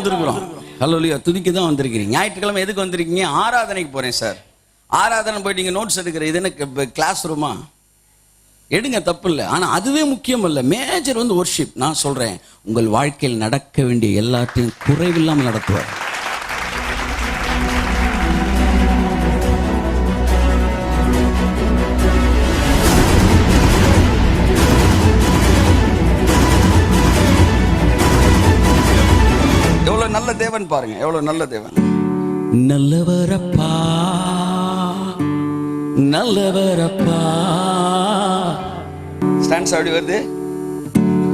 வந்திருக்கிறோம். ஹல்லேலூயா, துதிக்க தான் வந்திருக்கிறீங்க. ஞாயிற்றுக்கிழமை எதுக்கு வந்திருக்கீங்க? ஆராதனைக்கு போறேன் சார். ஆராதனை போயிட்டு நீங்க நோட்ஸ் எடுக்கிற இது என்ன கிளாஸ் ரூமா? எடுங்க, தப்பு இல்லை. ஆனால் அதுவே முக்கியம் இல்லை. மேஜர் வந்து ஒர்ஷிப். நான் சொல்றேன், உங்கள் வாழ்க்கையில் நடக்க வேண்டிய எல்லாத்தையும் குறைவில்லாமல் நடத்துவார். எவ்வளவு நல்ல தேவன் பாருங்க, எவ்வளவு நல்ல தேவன். நல்லவரப்பா, நல்லவரப்பா. ஸ்டாண்ட்ஸ் அப்படி வருது.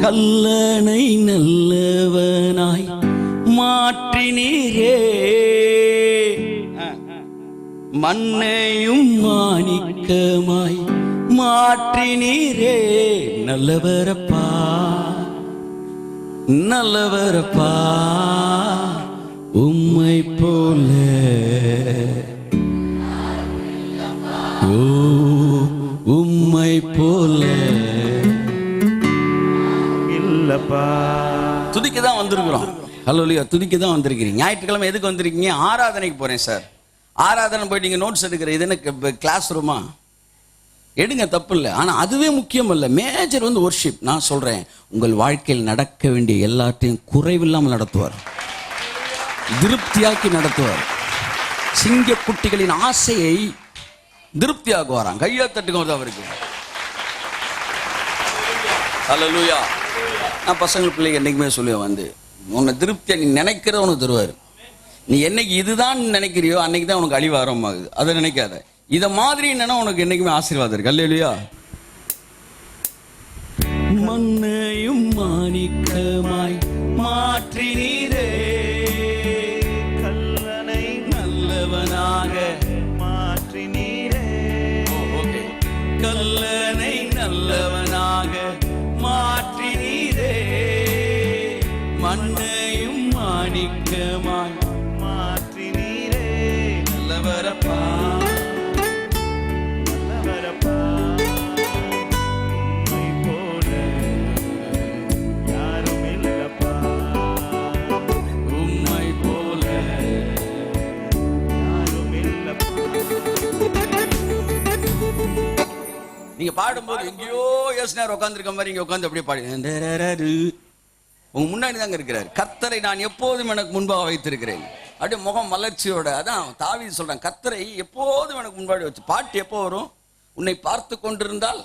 கல்லனை நல்லவனாய் மாற்றினீரே, மண்ணையும் மாணிக்கமாய் மாற்றினீரே. நல்லவரப்பா, நல்லவரப்பா, உம்மை போல ஓ உம்மை போல இல்லப்பா. துதிக்க தான் வந்திருக்கிறோம். ஹல்லேலூயா, துதிக்க தான் வந்திருக்கிறீங்க. ஞாயிற்றுக்கிழமை எதுக்கு வந்திருக்கீங்க? ஆராதனைக்கு போறேன் சார். ஆராதனை போயிட்டு நீங்க நோட்ஸ் எடுக்கிற இது என்ன கிளாஸ் ரூமா? எடுங்க, தப்பு இல்லை. ஆனால் அதுவே முக்கியம் இல்லை. மேஜர் வந்து ஒர்ஷிப். நான் சொல்றேன், உங்கள் வாழ்க்கையில் நடக்க வேண்டிய எல்லாத்தையும் குறைவில்லாமல் நடத்துவார், திருப்தியாக்கி நடத்துவார். சிங்க குட்டிகளின் ஆசையை திருப்தியாக்குவாராம். கையா தட்டுக்கும் அவருக்கு. ஹல்லேலூயா. நான் பசங்க பிள்ளைங்க என்னைக்குமே சொல்லுவேன், வந்து உன்னை திருப்தியா நீ நினைக்கிறத உனக்கு தருவார். நீ என்னைக்கு இதுதான் நினைக்கிறியோ அன்னைக்கு தான் உனக்கு அழிவு ஆரம்பமாகுது. அதை நினைக்காத. இதை மாதிரி என்னன்னா உனக்கு என்னைக்குமே ஆசீர்வாதம் இருக்கு. அல்லேலூயா. மண்ணையும் மாணிக்கமாய் மாற்றினீரே, கல்லனை நல்லவனாக மாற்றினீரே. கல்லனை நல்லவனாக மாற்றினீரே, மண்ணையும் மாணிக்கமாய் மாற்றினீரே. நல்லவரப்பா, நீங்க பாடும்போது எங்கேயோ யோசனையார் உட்காந்துருக்க மாதிரி இங்க உட்காந்து அப்படியே பாடு. உங்க முன்னாடி தாங்க இருக்கிறார். கர்த்தரை நான் எப்போதும் எனக்கு முன்பாக வைத்திருக்கிறேன். அப்படியே முகம் மலர்ச்சியோட. அதான் தாவீது சொல்றான், கர்த்தரை எப்போதும் எனக்கு முன்பாடி வச்சு. பாட்டு எப்போ வரும்? உன்னை பார்த்து கொண்டிருந்தால்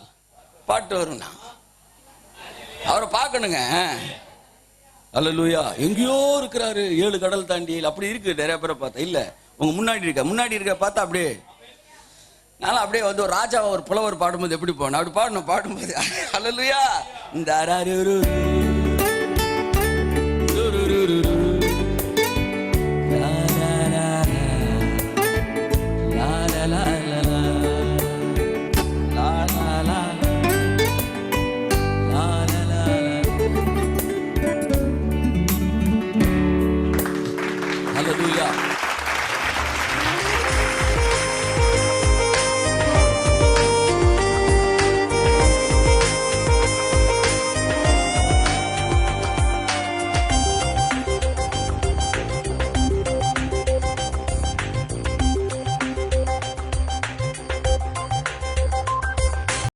பாட்டு வரும்னா அவரை பார்க்கணுங்க. அல்லேலூயா. எங்கேயோ இருக்கிறாரு, 7 கடல் தாண்டி. அப்படி இருக்கு நிறைய பேரை பார்த்தா. இல்ல, உங்க முன்னாடி இருக்க பார்த்தா அப்படியே. நான் அப்படியே வந்து ஒரு ராஜாவை ஒரு புலவர் பாடும்போது எப்படி போன அப்படி பாடும்போது அல்லேலூயா. இந்த லா